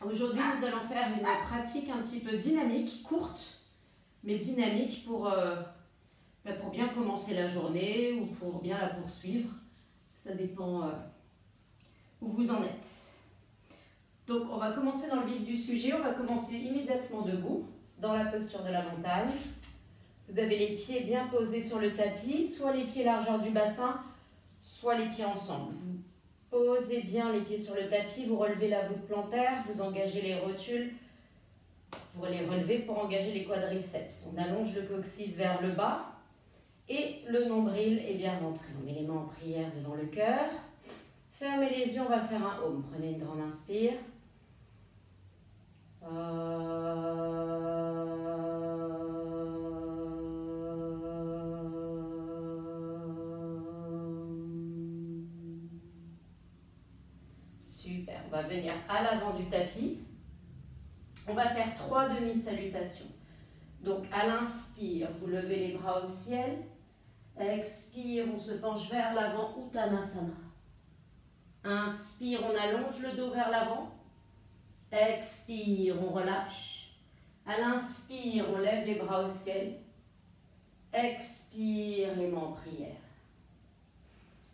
Aujourd'hui, nous allons faire une pratique un petit peu dynamique, courte, mais dynamique pour bien commencer la journée ou pour bien la poursuivre. Ça dépend où vous en êtes. Donc, on va commencer dans le vif du sujet. On va commencer immédiatement debout, dans la posture de la montagne. Vous avez les pieds bien posés sur le tapis, soit les pieds largeur du bassin, soit les pieds ensemble. Vous posez bien les pieds sur le tapis, vous relevez la voûte plantaire, vous engagez les rotules, vous les relevez pour engager les quadriceps. On allonge le coccyx vers le bas et le nombril est bien rentré. On met les mains en prière devant le cœur. Fermez les yeux, on va faire un home. Prenez une grande inspire. Super, on va venir à l'avant du tapis. On va faire 3 demi-salutations. Donc à l'inspire, vous levez les bras au ciel. Expire, on se penche vers l'avant, Uttanasana. Inspire, on allonge le dos vers l'avant. Expire, on relâche. À l'inspire, on lève les bras au ciel. Expire, les mains en prière.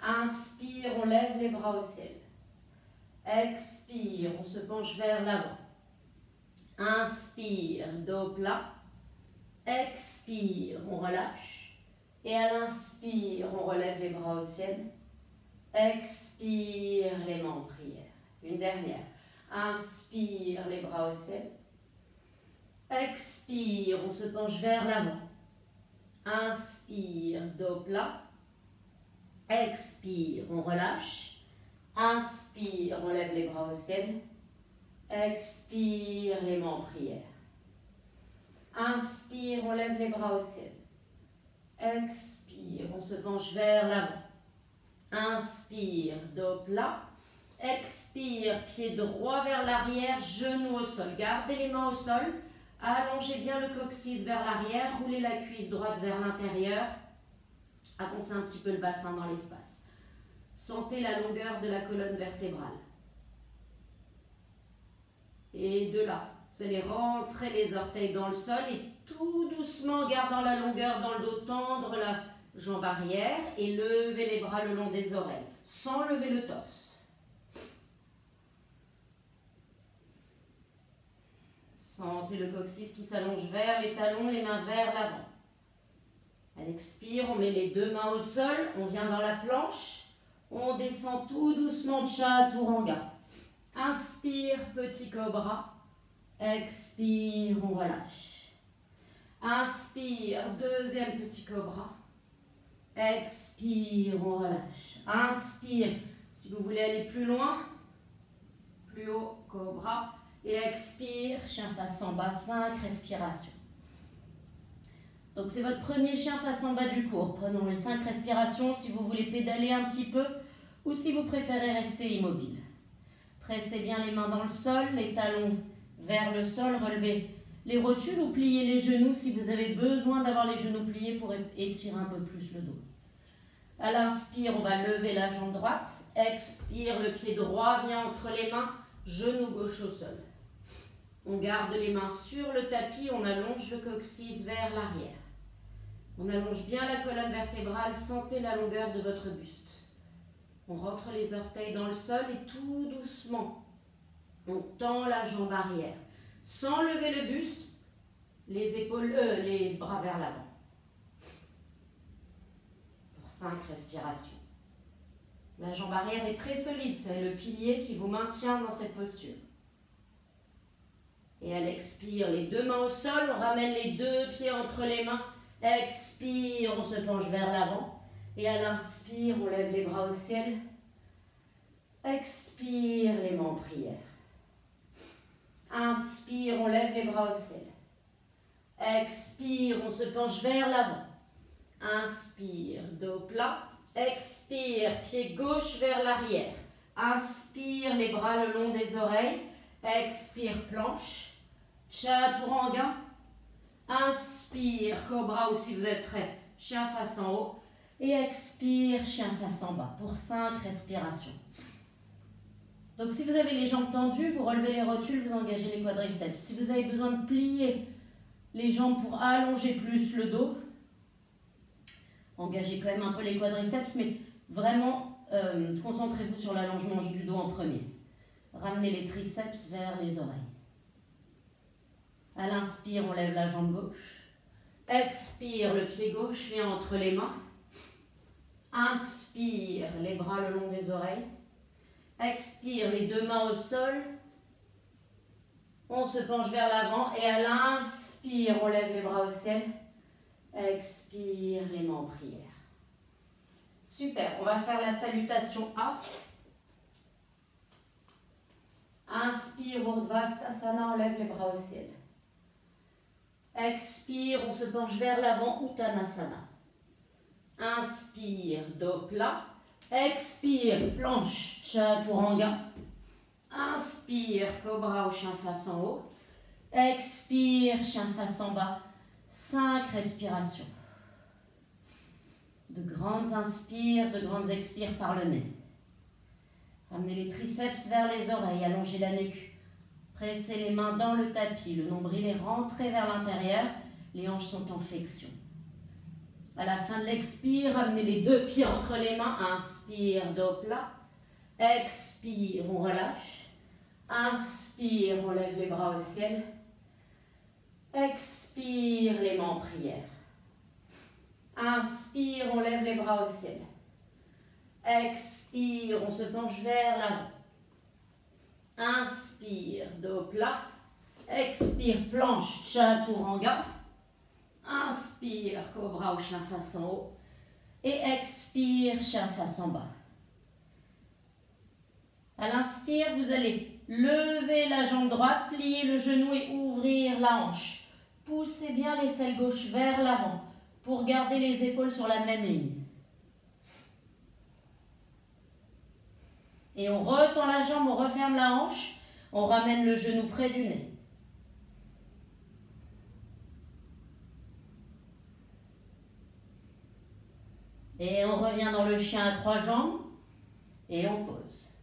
Inspire, on lève les bras au ciel. Expire, on se penche vers l'avant. Inspire, dos plat. Expire, on relâche. Et à l'inspire, on relève les bras au ciel. Expire, les mains en prière. Une dernière. Inspire, les bras au ciel. Expire, on se penche vers l'avant. Inspire, dos plat. Expire, on relâche. Inspire, on lève les bras au ciel. Expire, les mains en prière. Inspire, on lève les bras au ciel. Expire, on se penche vers l'avant. Inspire, dos plat. Expire, pied droit vers l'arrière, genou au sol. Gardez les mains au sol. Allongez bien le coccyx vers l'arrière. Roulez la cuisse droite vers l'intérieur. Avancez un petit peu le bassin dans l'espace. Sentez la longueur de la colonne vertébrale. Et de là, vous allez rentrer les orteils dans le sol et tout doucement, gardant la longueur dans le dos, tendre la jambe arrière et lever les bras le long des oreilles, sans lever le torse. Sentez le coccyx qui s'allonge vers les talons, les mains vers l'avant. À l'expire, on met les deux mains au sol, on vient dans la planche, on descend tout doucement, Chaturanga. Inspire, petit cobra. Expire, on relâche. Inspire, deuxième petit cobra. Expire, on relâche. Inspire, si vous voulez aller plus loin, plus haut, cobra. Et expire, chien face en bas, 5 respirations. Donc c'est votre premier chien face en bas du cours. Prenons les 5 respirations si vous voulez pédaler un petit peu ou si vous préférez rester immobile. Pressez bien les mains dans le sol, les talons vers le sol, relevez les rotules ou pliez les genoux si vous avez besoin d'avoir les genoux pliés pour étirer un peu plus le dos. À l'inspire, on va lever la jambe droite. Expire, le pied droit vient entre les mains, genou gauche au sol. On garde les mains sur le tapis, on allonge le coccyx vers l'arrière. On allonge bien la colonne vertébrale, sentez la longueur de votre buste. On rentre les orteils dans le sol et tout doucement, on tend la jambe arrière. Sans lever le buste, les bras vers l'avant. Pour 5 respirations. La jambe arrière est très solide, c'est le pilier qui vous maintient dans cette posture. Et à l'expire, les deux mains au sol, on ramène les deux pieds entre les mains. Expire, on se penche vers l'avant. Et à l'inspire, on lève les bras au ciel. Expire, les mains en prière. Inspire, on lève les bras au ciel. Expire, on se penche vers l'avant. Inspire, dos plat. Expire, pied gauche vers l'arrière. Inspire, les bras le long des oreilles. Expire, planche. Chaturanga. Inspire, cobra ou si vous êtes prêt, chien face en haut. Et expire, chien face en bas pour 5 respirations. Donc si vous avez les jambes tendues, vous relevez les rotules, vous engagez les quadriceps. Si vous avez besoin de plier les jambes pour allonger plus le dos, engagez quand même un peu les quadriceps, mais vraiment concentrez-vous sur l'allongement du dos en premier. Ramenez les triceps vers les oreilles. À l'inspire, on lève la jambe gauche. Expire, le pied gauche vient entre les mains. Inspire, les bras le long des oreilles. Expire, les deux mains au sol. On se penche vers l'avant et à l'inspire, on lève les bras au ciel. Expire, les mains en prière. Super, on va faire la salutation A. Inspire, Urdhvastasana, on lève les bras au ciel. Expire, on se penche vers l'avant, Uttanasana. Inspire, dos plat. Expire, planche, Chaturanga. Inspire, cobra ou chien face en haut. Expire, chien face en bas. 5 respirations. De grandes inspires, de grandes expires par le nez. Ramenez les triceps vers les oreilles, allongez la nuque. Pressez les mains dans le tapis, le nombril est rentré vers l'intérieur, les hanches sont en flexion. À la fin de l'expire, ramenez les deux pieds entre les mains, inspire, dos plat. Expire, on relâche. Inspire, on lève les bras au ciel. Expire, les mains en prière. Inspire, on lève les bras au ciel. Expire, on se penche vers l'avant. Inspire, dos plat. Expire, planche, Chaturanga. Inspire, cobra ou chien face en haut. Et expire, chien face en bas. À l'inspire, vous allez lever la jambe droite, plier le genou et ouvrir la hanche. Poussez bien l'aisselle gauche vers l'avant pour garder les épaules sur la même ligne. Et on retend la jambe, on referme la hanche, on ramène le genou près du nez. Et on revient dans le chien à 3 jambes et on pose.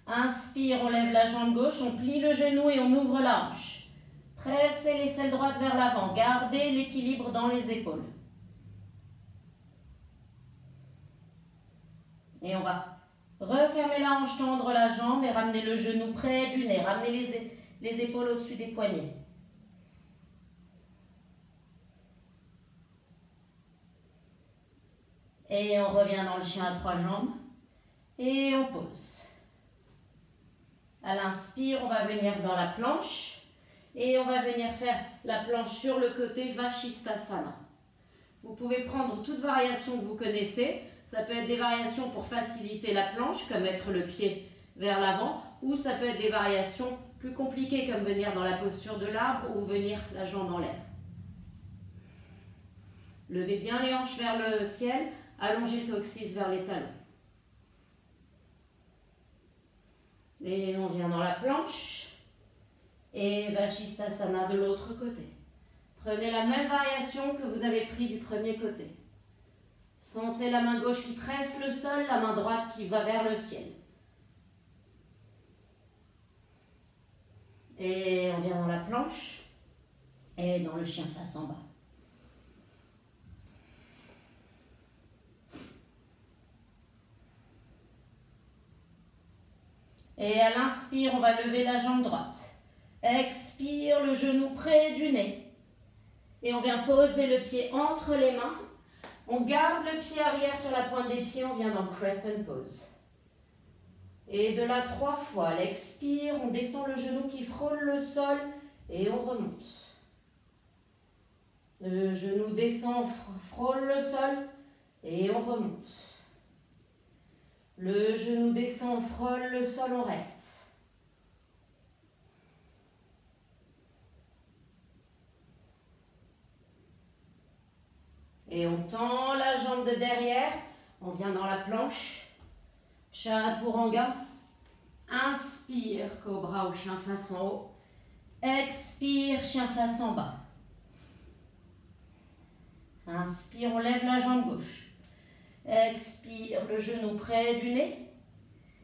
Inspire, on lève la jambe gauche, on plie le genou et on ouvre la hanche. Pressez l'aisselle droite vers l'avant, gardez l'équilibre dans les épaules. Et on va refermer la hanche, tendre la jambe et ramener le genou près du nez. Ramenez les épaules au-dessus des poignets. Et on revient dans le chien à 3 jambes. Et on pose. À l'inspire, on va venir dans la planche. Et on va venir faire la planche sur le côté Vashisthasana. Vous pouvez prendre toute variation que vous connaissez. Ça peut être des variations pour faciliter la planche, comme mettre le pied vers l'avant, ou ça peut être des variations plus compliquées, comme venir dans la posture de l'arbre ou venir la jambe en l'air. Levez bien les hanches vers le ciel, allongez le coccyx vers les talons. Et on vient dans la planche, et Vashisthasana de l'autre côté. Prenez la même variation que vous avez pris du premier côté. Sentez la main gauche qui presse le sol, la main droite qui va vers le ciel. Et on vient dans la planche et dans le chien face en bas. Et à l'inspire, on va lever la jambe droite. Expire, le genou près du nez. Et on vient poser le pied entre les mains. On garde le pied arrière sur la pointe des pieds, on vient dans Crescent Pose. Et de là 3 fois, à l'expire, on descend le genou qui frôle le sol et on remonte. Le genou descend, frôle le sol et on remonte. Le genou descend, frôle le sol, on reste. Et on tend la jambe de derrière, on vient dans la planche, Chaturanga. Inspire, cobra ou chien face en haut. Expire, chien face en bas. Inspire, on lève la jambe gauche. Expire, le genou près du nez.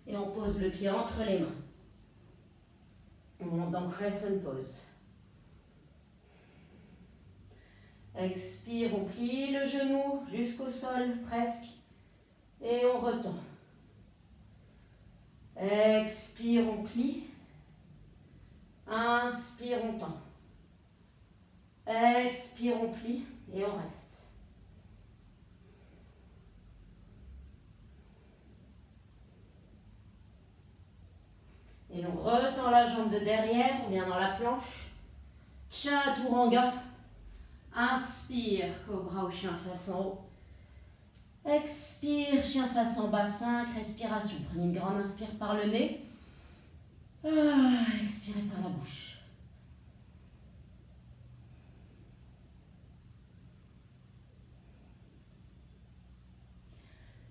Et on pose le pied entre les mains. On monte dans Crescent Pose. Expire, on plie le genou jusqu'au sol, presque. Et on retend. Expire, on plie. Inspire, on tend. Expire, on plie et on reste. Et on retend la jambe de derrière, on vient dans la planche. Chaturanga. Inspire, cobra ou chien face en haut. Expire, chien face en bas, 5 respirations. Prenez une grande inspire par le nez. Expirez par la bouche.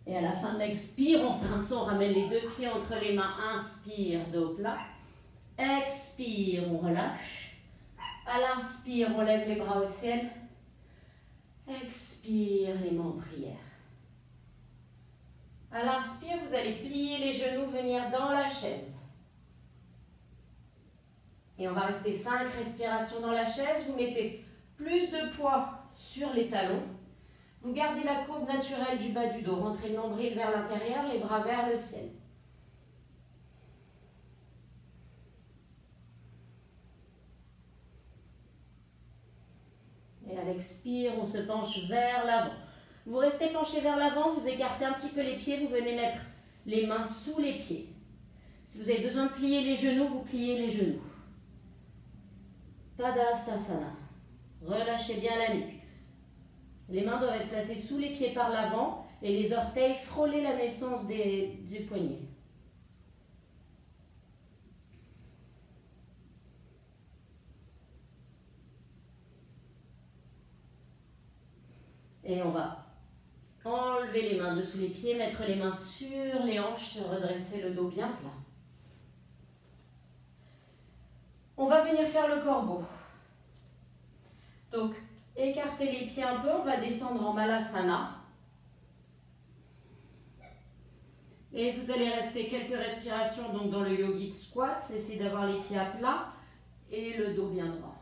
Et à la fin de l'expire, on fait un saut, on ramène les deux pieds entre les mains. Inspire, dos plat. Expire, on relâche. À l'inspire, on lève les bras au ciel. Expire, les mains en prière. À l'inspire, vous allez plier les genoux, venir dans la chaise. Et on va rester 5 respirations dans la chaise. Vous mettez plus de poids sur les talons. Vous gardez la courbe naturelle du bas du dos. Rentrez le nombril vers l'intérieur, les bras vers le ciel. Et à l'expire, on se penche vers l'avant. Vous restez penché vers l'avant, vous écartez un petit peu les pieds, vous venez mettre les mains sous les pieds. Si vous avez besoin de plier les genoux, vous pliez les genoux. Tadasana. Relâchez bien la nuque. Les mains doivent être placées sous les pieds par l'avant et les orteils frôler la naissance du poignet. Et on va enlever les mains dessous les pieds, mettre les mains sur les hanches, se redresser le dos bien plat. On va venir faire le corbeau. Donc, écartez les pieds un peu, on va descendre en Malasana. Et vous allez rester quelques respirations donc dans le Yogic Squat, essayez d'avoir les pieds à plat et le dos bien droit.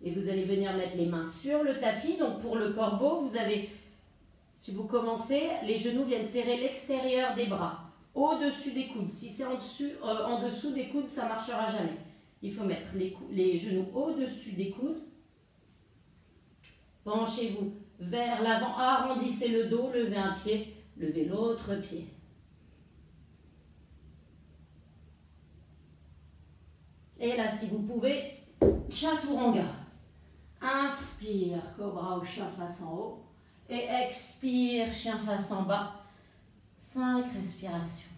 Et vous allez venir mettre les mains sur le tapis. Donc pour le corbeau, vous avez, si vous commencez, les genoux viennent serrer l'extérieur des bras, au-dessus des coudes. Si c'est en dessous des coudes, ça ne marchera jamais. Il faut mettre les genoux au-dessus des coudes. Penchez-vous vers l'avant, arrondissez le dos, levez un pied, levez l'autre pied. Et là, si vous pouvez, Chaturanga. Inspire, cobra ou chien face en haut. Et expire, chien face en bas. 5 respirations.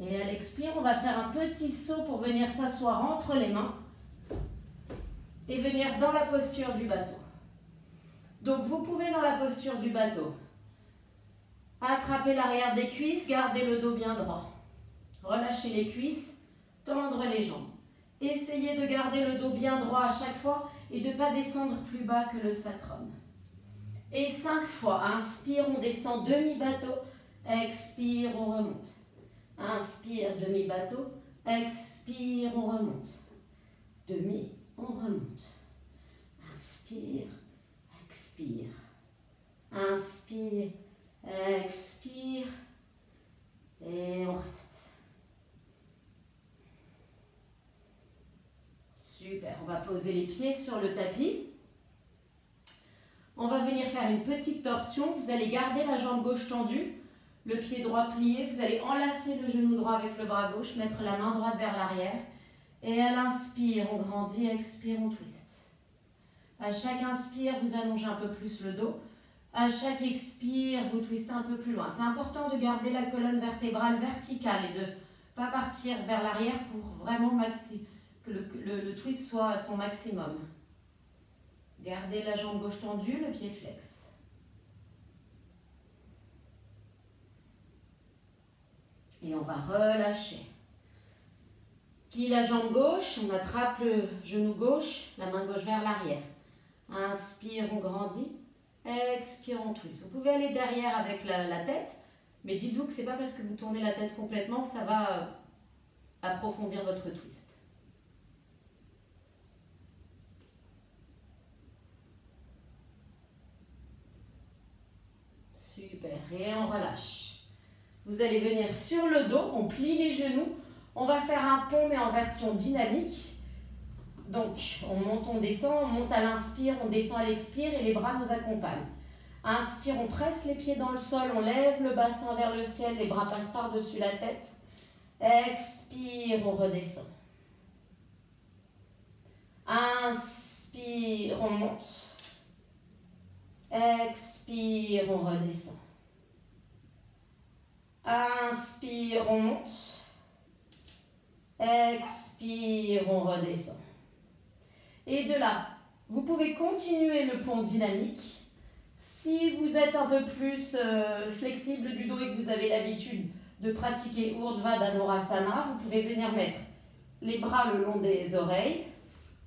Et à l'expire, on va faire un petit saut pour venir s'asseoir entre les mains. Et venir dans la posture du bateau. Donc vous pouvez dans la posture du bateau attraper l'arrière des cuisses, garder le dos bien droit. Relâchez les cuisses, tendre les jambes. Essayez de garder le dos bien droit à chaque fois et de ne pas descendre plus bas que le sacrum. Et 5 fois. Inspire, on descend demi-bateau. Expire, on remonte. Inspire, demi-bateau. Expire, on remonte. Demi, on remonte. Inspire, expire. Inspire, expire. Et on reste. Super, on va poser les pieds sur le tapis. On va venir faire une petite torsion. Vous allez garder la jambe gauche tendue, le pied droit plié. Vous allez enlacer le genou droit avec le bras gauche, mettre la main droite vers l'arrière. Et à l'inspire, on grandit, expire, on twist. À chaque inspire, vous allongez un peu plus le dos. À chaque expire, vous twistez un peu plus loin. C'est important de garder la colonne vertébrale verticale et de ne pas partir vers l'arrière pour vraiment que le twist soit à son maximum. Gardez la jambe gauche tendue, le pied flex. Et on va relâcher. Plie la jambe gauche, on attrape le genou gauche, la main gauche vers l'arrière. Inspire, on grandit. Expire, on twist. Vous pouvez aller derrière avec la tête, mais dites-vous que ce n'est pas parce que vous tournez la tête complètement que ça va approfondir votre twist. Super, et on relâche. Vous allez venir sur le dos, on plie les genoux. On va faire un pont, mais en version dynamique. Donc, on monte, on descend, on monte à l'inspire, on descend à l'expire et les bras nous accompagnent. Inspire, on presse les pieds dans le sol, on lève le bassin vers le ciel, les bras passent par-dessus la tête. Expire, on redescend. Inspire, on monte. Expire, on redescend. Inspire, on monte. Expire, on redescend. Et de là, vous pouvez continuer le pont dynamique. Si vous êtes un peu plus flexible du dos et que vous avez l'habitude de pratiquer Urdhva Dhanurasana, vous pouvez venir mettre les bras le long des oreilles,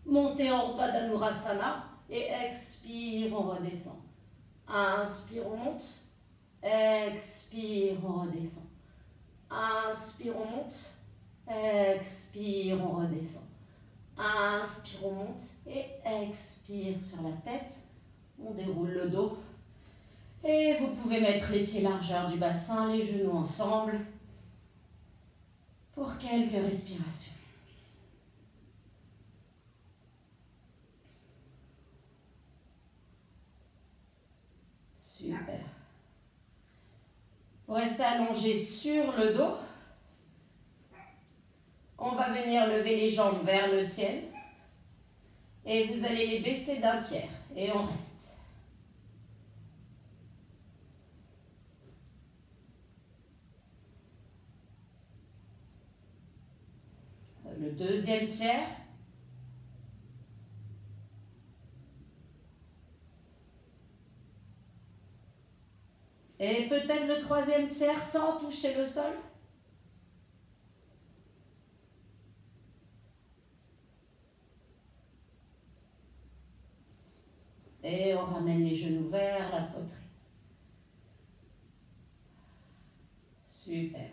monter en Urdhva Dhanurasana et expire, on redescend. Inspire, on monte. Expire, on redescend. Inspire, on monte. Expire, on redescend. Inspire, on monte et expire sur la tête. On déroule le dos. Et vous pouvez mettre les pieds largeur du bassin, les genoux ensemble pour quelques respirations. Super. Vous restez allongé sur le dos. On va venir lever les jambes vers le ciel. Et vous allez les baisser d'un tiers. Et on reste. Le deuxième tiers. Et peut-être le troisième tiers sans toucher le sol. Et on ramène les genoux vers la poitrine. Super.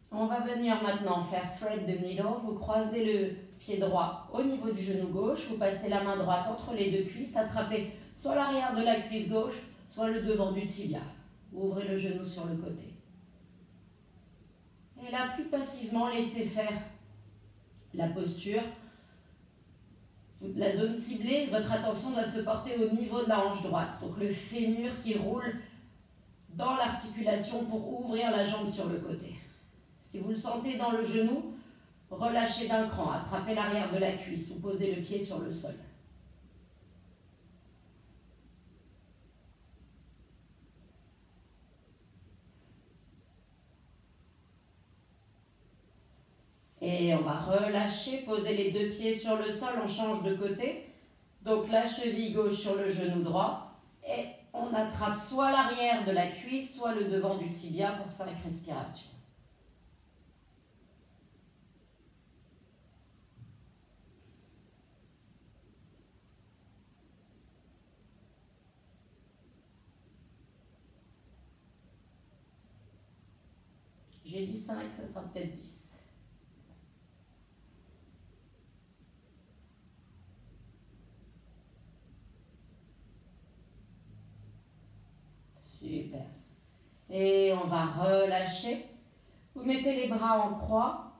On va venir maintenant faire thread the needle. Vous croisez le pied droit au niveau du genou gauche. Vous passez la main droite entre les deux cuisses. Attrapez soit l'arrière de la cuisse gauche, soit le devant du tibia. Vous ouvrez le genou sur le côté. Et là, plus passivement, laissez faire la posture. La zone ciblée, votre attention doit se porter au niveau de la hanche droite. Donc le fémur qui roule dans l'articulation pour ouvrir la jambe sur le côté. Si vous le sentez dans le genou, relâchez d'un cran, attrapez l'arrière de la cuisse ou posez le pied sur le sol. Et on va relâcher, poser les deux pieds sur le sol, on change de côté. Donc la cheville gauche sur le genou droit. Et on attrape soit l'arrière de la cuisse, soit le devant du tibia pour 5 respirations. J'ai dit 5, ça sera peut-être 10. Super. Et on va relâcher. Vous mettez les bras en croix.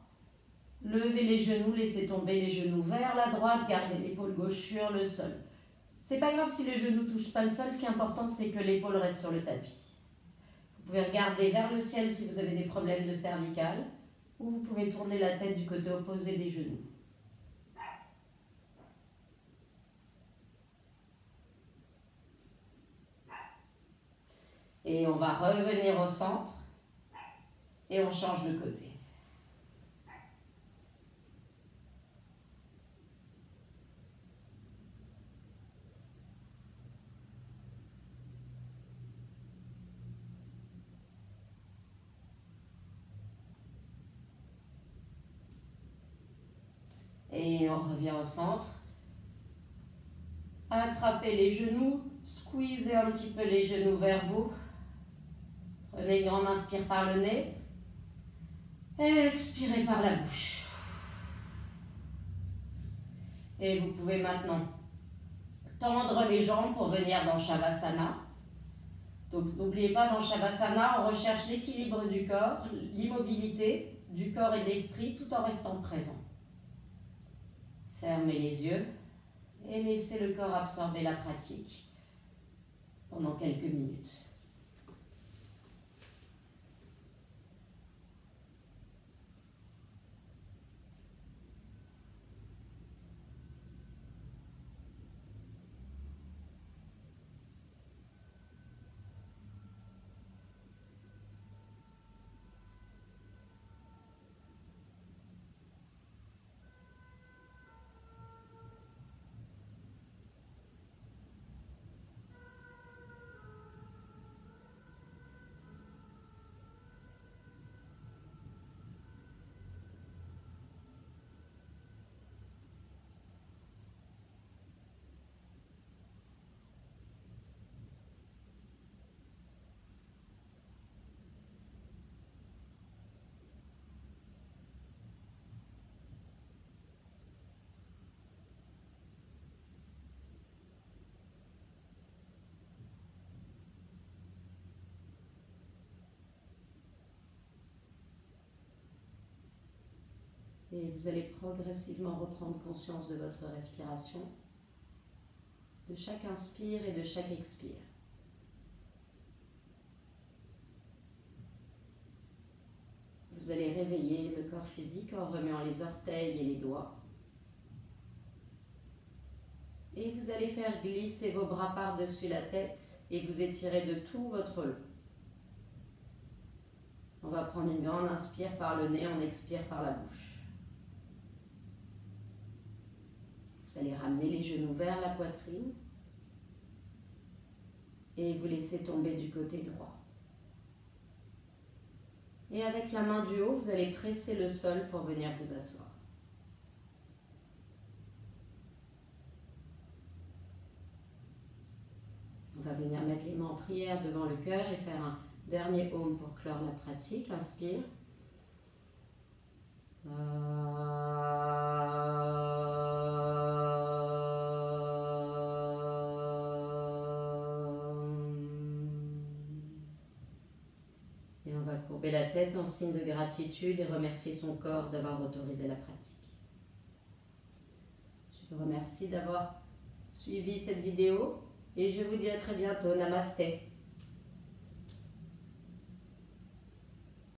Levez les genoux, laissez tomber les genoux vers la droite. Gardez l'épaule gauche sur le sol. C'est pas grave si les genoux ne touchent pas le sol. Ce qui est important, c'est que l'épaule reste sur le tapis. Vous pouvez regarder vers le ciel si vous avez des problèmes de cervicale. Ou vous pouvez tourner la tête du côté opposé des genoux. Et on va revenir au centre. Et on change de côté. Et on revient au centre. Attrapez les genoux, squeezez un petit peu les genoux vers vous. Prenez une grande inspire par le nez. Expirez par la bouche. Et vous pouvez maintenant tendre les jambes pour venir dans Shavasana. Donc n'oubliez pas, dans Shavasana, on recherche l'équilibre du corps, l'immobilité du corps et de l'esprit tout en restant présent. Fermez les yeux et laissez le corps absorber la pratique pendant quelques minutes. Et vous allez progressivement reprendre conscience de votre respiration, de chaque inspire et de chaque expire. Vous allez réveiller le corps physique en remuant les orteils et les doigts. Et vous allez faire glisser vos bras par-dessus la tête et vous étirer de tout votre long. On va prendre une grande inspire par le nez, on expire par la bouche. Vous allez ramener les genoux vers la poitrine et vous laissez tomber du côté droit. Et avec la main du haut, vous allez presser le sol pour venir vous asseoir. On va venir mettre les mains en prière devant le cœur et faire un dernier Om pour clore la pratique. Inspire. Et on va courber la tête en signe de gratitude et remercier son corps d'avoir autorisé la pratique. Je vous remercie d'avoir suivi cette vidéo et je vous dis à très bientôt. Namasté.